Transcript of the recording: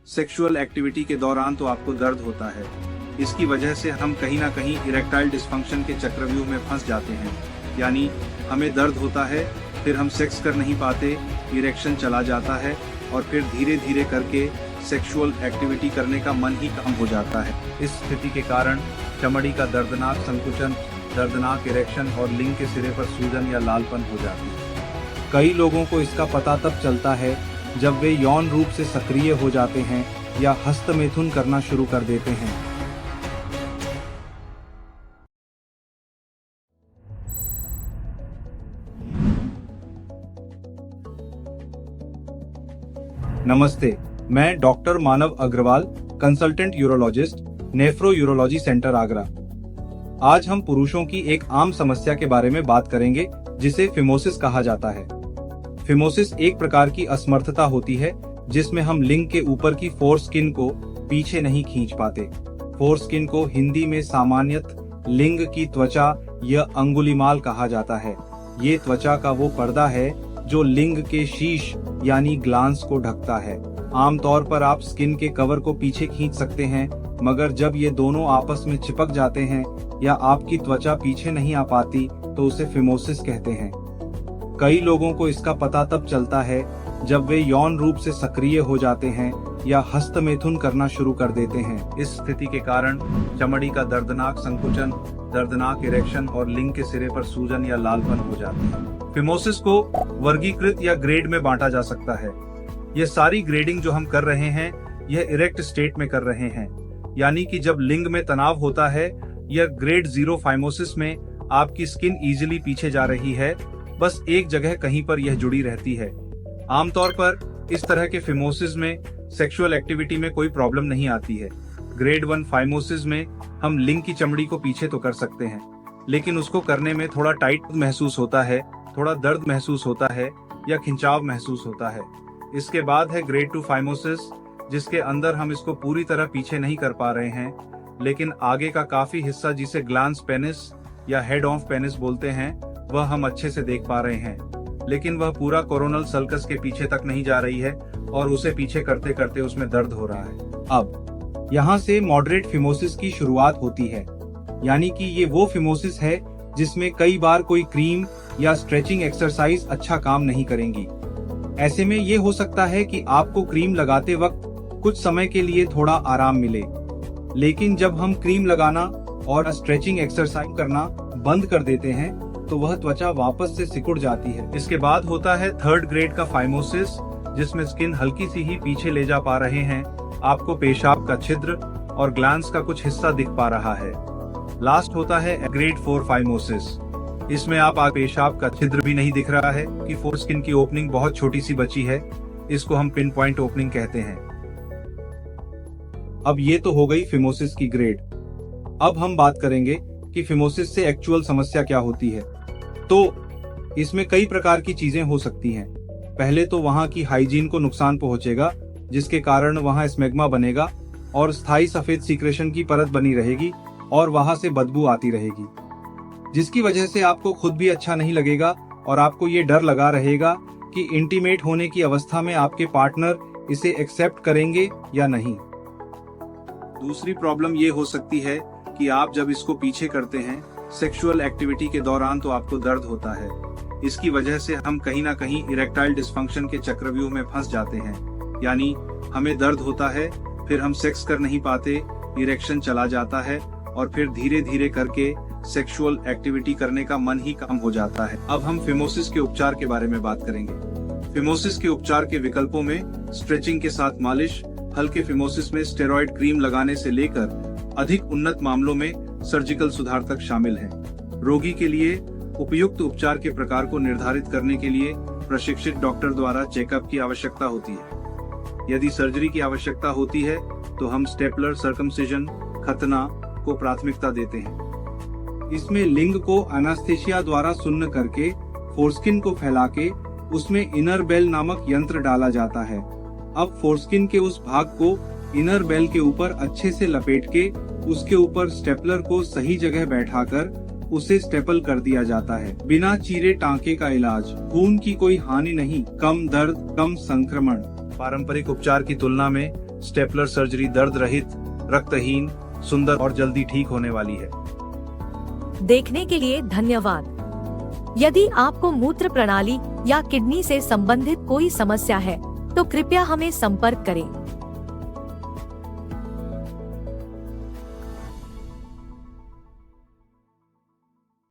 Sexual activity के दौरान तो आपको दर्द होता है। इसकी वजह से हम कहीं ना कहीं इरेक्टाइल डिस्फंक्शन के चक्रव्यूह में फंस जाते हैं, यानी हमें दर्द होता है, फिर हम सेक्स कर नहीं पाते, इरेक्शन चला जाता है और फिर धीरे धीरे करके सेक्सुअल एक्टिविटी करने का मन ही कम हो जाता है। इस स्थिति के कारण चमड़ी का दर्दनाक संकुचन, दर्दनाक इरेक्शन और लिंग के सिरे पर सूजन या लालपन हो जाती है। कई लोगों को इसका पता तब चलता है जब वे यौन रूप से सक्रिय हो जाते हैं या हस्तमैथुन करना शुरू कर देते हैं। नमस्ते, मैं doctor Manav Agarwal, consultant urologist, nephro urology centre Agra. आज हम पुरुषों की एक आम समस्या के बारे में बात करेंगे जिसे फिमोसिस कहा जाता है। फिमोसिस एक प्रकार की असमर्थता होती है जिसमें हम लिंग के ऊपर की फोरस्किन को पीछे नहीं खींच पाते। फोरस्किन को हिंदी में सामान्यतः लिंग की त्वचा या अंगुलीमाल कहा जाता है। ये त्वचा का वो पर्दा है जो लिंग के शीश यानी ग्लांस को ढकता है। आमतौर पर आप स्किन के कवर को पीछे खींच सकते हैं, मगर जब ये दोनों आपस में चिपक जाते हैं या आपकी त्वचा पीछे नहीं आ पाती तो उसे फिमोसिस कहते हैं। कई लोगों को इसका पता तब चलता है जब वे यौन रूप से सक्रिय हो जाते हैं या हस्तमैथुन करना शुरू कर देते हैं। इस स्थिति के कारण चमड़ी का दर्दनाक संकुचन, दर्दनाक इरेक्शन और लिंग के सिरे पर सूजन या लालपन हो जाती है। फिमोसिस को वर्गीकृत या ग्रेड में बांटा जा सकता है। यह सारी ग्रेडिंग जो हम कर रहे हैं यह इरेक्ट स्टेट में कर रहे हैं, यानी कि जब लिंग में तनाव होता है, या ग्रेड 0 फाइमोसिस में आपकी स्किन इजीली पीछे जा रही है, बस एक जगह कहीं पर यह जुड़ी रहती है। आमतौर पर इस तरह के फिमोसिस में सेक्सुअल एक्टिविटी में कोई प्रॉब्लम नहीं आती है। ग्रेड 1 फाइमोसिस में हम लिंग की चमड़ी को पीछे तो कर सकते हैं, लेकिन उसको करने में थोड़ा टाइट महसूस होता है, थोड़ा दर्द महसूस होता है या खिंचाव महसूस होता है। इसके बाद है ग्रेड 2 फाइमोसिस, जिसके अंदर हम इसको पूरी तरह पीछे नहीं कर पा रहे हैं, लेकिन आगे का काफी हिस्सा जिसे ग्लांस पेनिस या हेड ऑफ पेनिस बोलते हैं वह हम अच्छे से देख पा रहे हैं, लेकिन वह पूरा कोरोनल सल्कस के पीछे तक नहीं जा रही है और उसे पीछे करते करते उसमें दर्द हो रहा है। अब यहाँ से मॉडरेट फिमोसिस की शुरुआत होती है, यानी कि ये वो फिमोसिस है जिसमें कई बार कोई क्रीम या स्ट्रेचिंग एक्सरसाइज अच्छा काम नहीं करेंगी। ऐसे में ये हो सकता है कि आपको क्रीम लगाते वक्त कुछ समय के लिए थोड़ा आराम मिले, लेकिन जब हम क्रीम लगाना और स्ट्रेचिंग एक्सरसाइज करना बंद कर देते हैं तो वह त्वचा वापस से सिकुड़ जाती है। इसके बाद होता है 3rd ग्रेड का फाइमोसिस, जिसमें स्किन हल्की सी ही पीछे ले जा पा रहे हैं, आपको पेशाब का छिद्र और ग्लैंड्स का कुछ हिस्सा दिख पा रहा है। लास्ट होता है ग्रेड 4 फाइमोसिस, इसमें आप पेशाब का छिद्र भी नहीं दिख रहा है कि फोरस्किन की ओपनिंग बहुत छोटी सी बची है। इसको हम पिन पॉइंट ओपनिंग कहते हैं। अब ये तो हो गई फिमोसिस की ग्रेड। अब हम बात करेंगे कि फिमोसिस से एक्चुअल समस्या क्या होती है। तो इसमें कई प्रकार की चीजें हो सकती हैं। पहले तो वहाँ की हाइजीन को नुकसान पहुंचेगा, जिसके कारण वहाँ स्मेग्मा बनेगा और स्थायी सफेद सीक्रेशन की परत बनी रहेगी और वहाँ से बदबू आती रहेगी, जिसकी वजह से आपको खुद भी अच्छा नहीं लगेगा और आपको ये डर लगा रहेगा कि इंटीमेट होने की अवस्था में आपके पार्टनर इसे एक्सेप्ट करेंगे या नहीं। दूसरी प्रॉब्लम ये हो सकती है कि आप जब इसको पीछे करते हैं सेक्सुअल एक्टिविटी के दौरान तो आपको दर्द होता है। इसकी वजह से हम कहीं ना कहीं इरेक्टाइल डिस्फंक्शन के चक्रव्यूह में फंस जाते हैं, यानी हमें दर्द होता है, फिर हम सेक्स कर नहीं पाते, इरेक्शन चला जाता है और फिर धीरे धीरे करके सेक्सुअल एक्टिविटी करने का मन ही कम हो जाता है। अब हम फिमोसिस के उपचार के बारे में बात करेंगे। फिमोसिस के उपचार के विकल्पों में स्ट्रेचिंग के साथ मालिश, हल्के फिमोसिस में स्टेरॉइड क्रीम लगाने से लेकर अधिक उन्नत मामलों में सर्जिकल सुधार तक शामिल है। रोगी के लिए उपयुक्त उपचार के प्रकार को निर्धारित करने के लिए प्रशिक्षित डॉक्टर द्वारा चेकअप की आवश्यकता होती है। यदि सर्जरी की आवश्यकता होती है तो हम स्टेपलर सर्कमसिजन, खतना को प्राथमिकता देते हैं। इसमें लिंग को एनास्थेशिया द्वारा सुन्न करके फोरस्किन को फैला के उसमें इनर बेल नामक यंत्र डाला जाता है। अब फोरस्किन के उस भाग को इनर बेल के ऊपर अच्छे से लपेट के उसके ऊपर स्टेपलर को सही जगह बैठाकर उसे स्टेपल कर दिया जाता है। बिना चीरे टांके का इलाज, खून की कोई हानि नहीं, कम दर्द, कम संक्रमण। पारंपरिक उपचार की तुलना में स्टेपलर सर्जरी दर्द रहित, रक्तहीन, सुंदर और जल्दी ठीक होने वाली है। देखने के लिए धन्यवाद। यदि आपको मूत्र प्रणाली या किडनी से संबंधित कोई समस्या है तो कृपया हमें संपर्क करें।